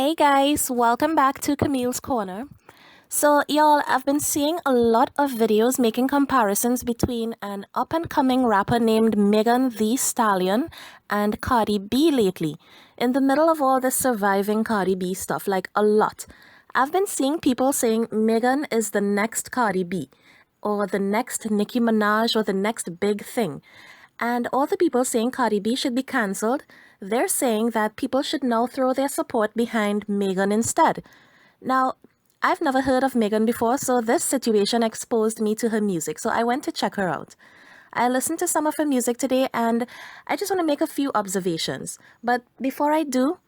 Hey guys, welcome back to Camille's Corner. So, y'all, I've been seeing a lot of videos making comparisons between an up and coming rapper named Megan Thee Stallion and Cardi B lately. In the middle of all this surviving Cardi B stuff, like a lot. I've been seeing people saying Megan is the next Cardi B, or the next Nicki Minaj, or the next big thing. And all the people saying Cardi B should be cancelled, they're saying that people should now throw their support behind Megan instead. Now, I've never heard of Megan before, so this situation exposed me to her music, so I went to check her out. I listened to some of her music today and I just want to make a few observations. But before I do,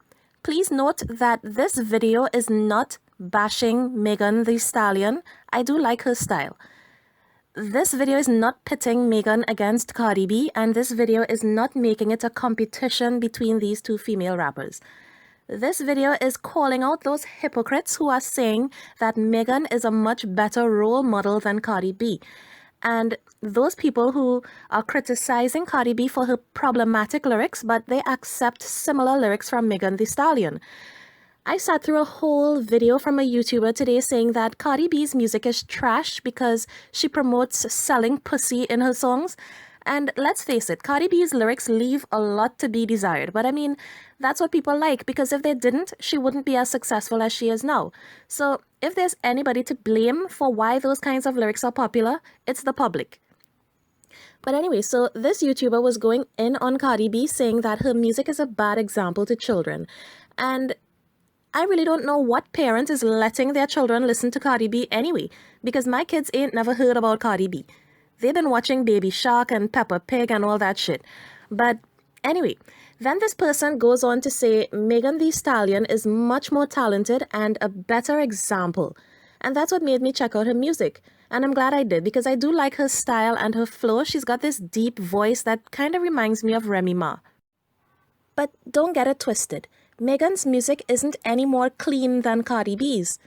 please note that this video is not bashing Megan Thee Stallion. I do like her style. This video is not pitting Megan against Cardi B, and this video is not making it a competition between these two female rappers. This video is calling out those hypocrites who are saying that Megan is a much better role model than Cardi B. And those people who are criticizing Cardi B for her problematic lyrics, but they accept similar lyrics from Megan Thee Stallion. I sat through a whole video from a YouTuber today saying that Cardi B's music is trash because she promotes selling pussy in her songs. And let's face it, Cardi B's lyrics leave a lot to be desired. But I mean, that's what people like, because if they didn't, she wouldn't be as successful as she is now. So if there's anybody to blame for why those kinds of lyrics are popular, it's the public. But anyway, so this YouTuber was going in on Cardi B saying that her music is a bad example to children. And I really don't know what parent is letting their children listen to Cardi B anyway, because my kids ain't never heard about Cardi B. They've been watching Baby Shark and Peppa Pig and all that shit. But anyway, then this person goes on to say Megan Thee Stallion is much more talented and a better example. And that's what made me check out her music. And I'm glad I did, because I do like her style and her flow. She's got this deep voice that kind of reminds me of Remy Ma. But don't get it twisted. Megan's music isn't any more clean than Cardi B's.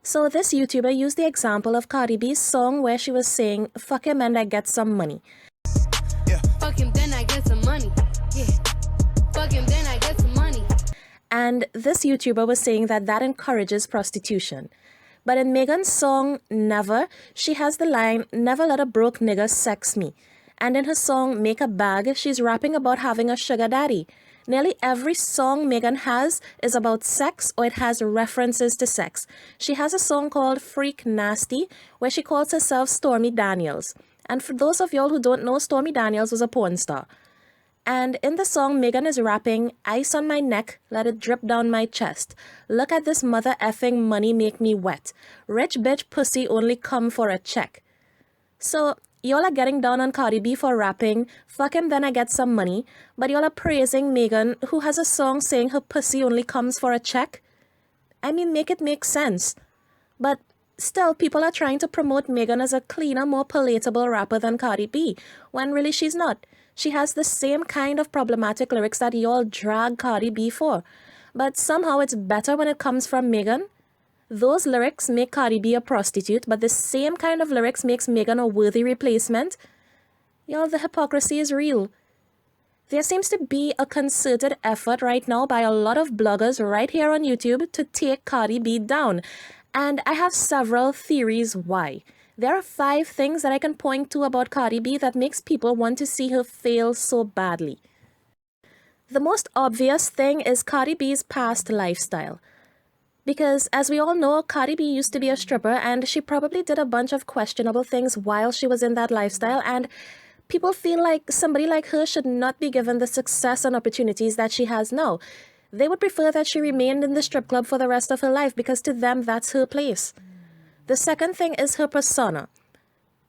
So this YouTuber used the example of Cardi B's song where she was saying, "Fuck him and I get some money." Yeah. Fuck him, then I get some money. Yeah. Fuck him, then I get some money. And this YouTuber was saying that that encourages prostitution. But in Megan's song, Never, she has the line, "Never let a broke nigga sex me." And in her song, Make a Bag, she's rapping about having a sugar daddy. Nearly every song Megan has is about sex, or it has references to sex. She has a song called Freak Nasty, where she calls herself Stormy Daniels. And for those of y'all who don't know, Stormy Daniels was a porn star. And in the song, Megan is rapping, "Ice on my neck, let it drip down my chest. Look at this mother effing money make me wet. Rich bitch pussy only come for a check." So y'all are getting down on Cardi B for rapping, "Fuck him, then I get some money," but y'all are praising Megan, who has a song saying her pussy only comes for a check? I mean, make it make sense. But still, people are trying to promote Megan as a cleaner, more palatable rapper than Cardi B, when really she's not. She has the same kind of problematic lyrics that y'all drag Cardi B for. But somehow it's better when it comes from Megan. Those lyrics make Cardi B a prostitute, but the same kind of lyrics makes Megan a worthy replacement. Y'all, the hypocrisy is real. There seems to be a concerted effort right now by a lot of bloggers right here on YouTube to take Cardi B down. And I have several theories why. There are 5 things that I can point to about Cardi B that makes people want to see her fail so badly. The most obvious thing is Cardi B's past lifestyle. Because, as we all know, Cardi B used to be a stripper, and she probably did a bunch of questionable things while she was in that lifestyle, and people feel like somebody like her should not be given the success and opportunities that she has now. They would prefer that she remained in the strip club for the rest of her life, because to them, that's her place. The second thing is her persona.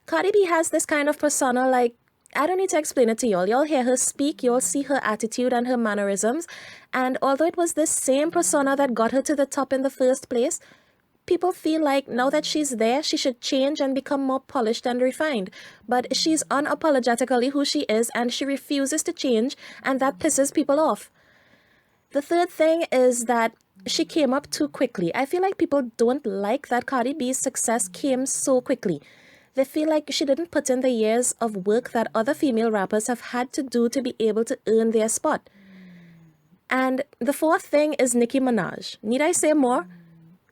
Cardi B has this kind of persona, like, I don't need to explain it to y'all. Y'all hear her speak, you'll see her attitude and her mannerisms. And although it was this same persona that got her to the top in the first place, people feel like now that she's there, she should change and become more polished and refined. But she's unapologetically who she is, and she refuses to change, and that pisses people off. The third thing is that she came up too quickly. I feel like people don't like that Cardi B's success came so quickly. They feel like she didn't put in the years of work that other female rappers have had to do to be able to earn their spot. And the fourth thing is Nicki Minaj. Need I say more?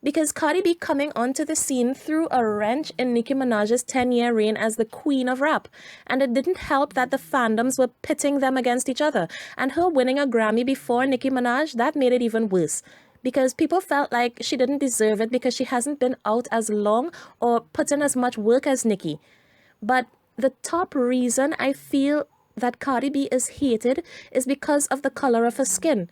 Because Cardi B coming onto the scene threw a wrench in Nicki Minaj's 10-year reign as the queen of rap. And it didn't help that the fandoms were pitting them against each other. And her winning a Grammy before Nicki Minaj, that made it even worse. Because people felt like she didn't deserve it because she hasn't been out as long or put in as much work as Nicki. But the top reason I feel that Cardi B is hated is because of the color of her skin.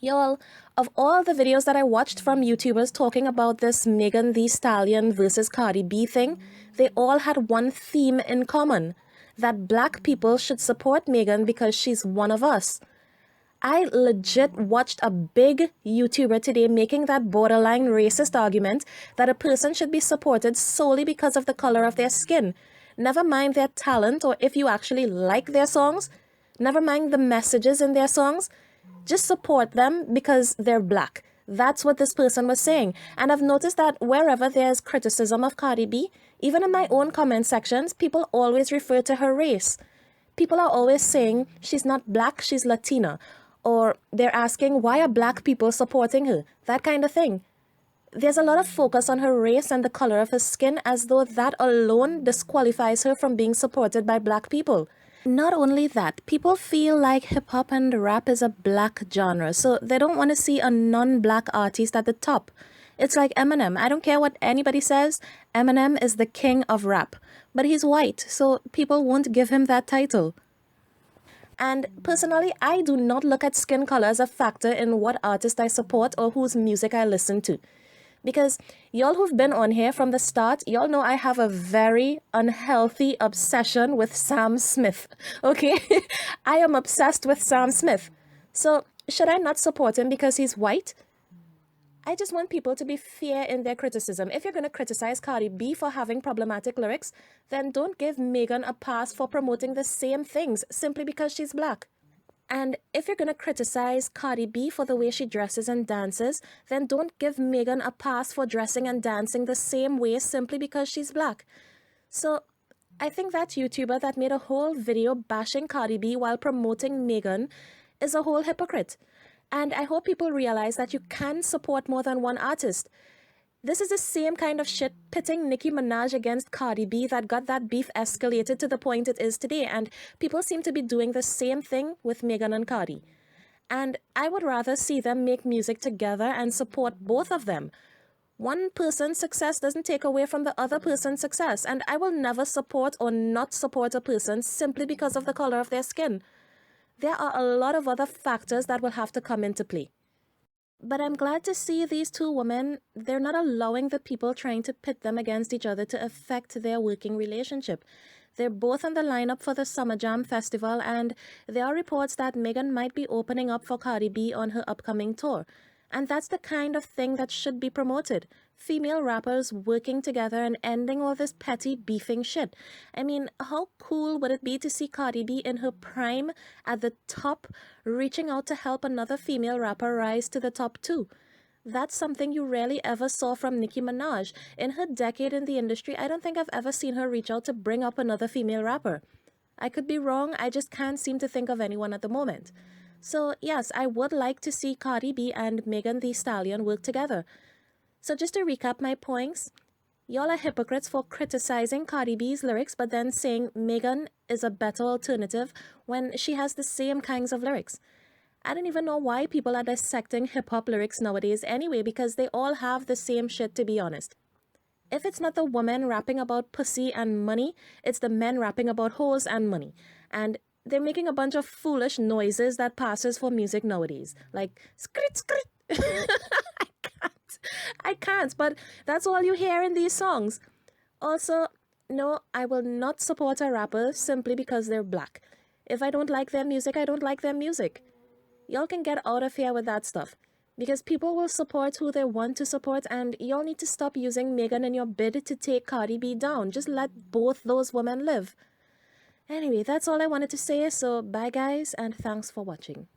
Y'all, of all the videos that I watched from YouTubers talking about this Megan Thee Stallion versus Cardi B thing, they all had one theme in common, that black people should support Megan because she's one of us. I legit watched a big YouTuber today making that borderline racist argument that a person should be supported solely because of the color of their skin. Never mind their talent or if you actually like their songs. Never mind the messages in their songs. Just support them because they're black. That's what this person was saying. And I've noticed that wherever there's criticism of Cardi B, even in my own comment sections, people always refer to her race. People are always saying she's not black, she's Latina. Or they're asking, why are black people supporting her? That kind of thing. There's a lot of focus on her race and the color of her skin as though that alone disqualifies her from being supported by black people. Not only that, people feel like hip-hop and rap is a black genre, so they don't want to see a non-black artist at the top. It's like Eminem. I don't care what anybody says, Eminem is the king of rap. But he's white, so people won't give him that title. And personally, I do not look at skin color as a factor in what artist I support or whose music I listen to. Because y'all who've been on here from the start, y'all know I have a very unhealthy obsession with Sam Smith, okay? I am obsessed with Sam Smith. So should I not support him because he's white? I just want people to be fair in their criticism. If you're going to criticize Cardi B for having problematic lyrics, then don't give Megan a pass for promoting the same things simply because she's black. And if you're going to criticize Cardi B for the way she dresses and dances, then don't give Megan a pass for dressing and dancing the same way simply because she's black. So I think that YouTuber that made a whole video bashing Cardi B while promoting Megan is a whole hypocrite. And I hope people realize that you can support more than one artist. This is the same kind of shit pitting Nicki Minaj against Cardi B that got that beef escalated to the point it is today. And people seem to be doing the same thing with Megan and Cardi. And I would rather see them make music together and support both of them. One person's success doesn't take away from the other person's success. And I will never support or not support a person simply because of the color of their skin. There are a lot of other factors that will have to come into play. But I'm glad to see these two women, they're not allowing the people trying to pit them against each other to affect their working relationship. They're both on the lineup for the Summer Jam Festival, and there are reports that Megan might be opening up for Cardi B on her upcoming tour. And that's the kind of thing that should be promoted. Female rappers working together and ending all this petty beefing shit. I mean, how cool would it be to see Cardi B in her prime at the top, reaching out to help another female rapper rise to the top too? That's something you rarely ever saw from Nicki Minaj. In her decade in the industry, I don't think I've ever seen her reach out to bring up another female rapper. I could be wrong, I just can't seem to think of anyone at the moment. So yes, I would like to see Cardi B and Megan Thee Stallion work together. So just to recap my points, y'all are hypocrites for criticizing Cardi B's lyrics but then saying Megan is a better alternative when she has the same kinds of lyrics. I don't even know why people are dissecting hip-hop lyrics nowadays anyway, because they all have the same shit, to be honest. If it's not the woman rapping about pussy and money, it's the men rapping about hoes and money. And they're making a bunch of foolish noises that passes for music nowadays. Like, skrit, skrit. I can't, but that's all you hear in these songs. Also, no, I will not support a rapper simply because they're black. If I don't like their music, I don't like their music. Y'all can get out of here with that stuff. Because people will support who they want to support, and y'all need to stop using Megan in your bid to take Cardi B down. Just let both those women live. Anyway, that's all I wanted to say, so bye guys, and thanks for watching.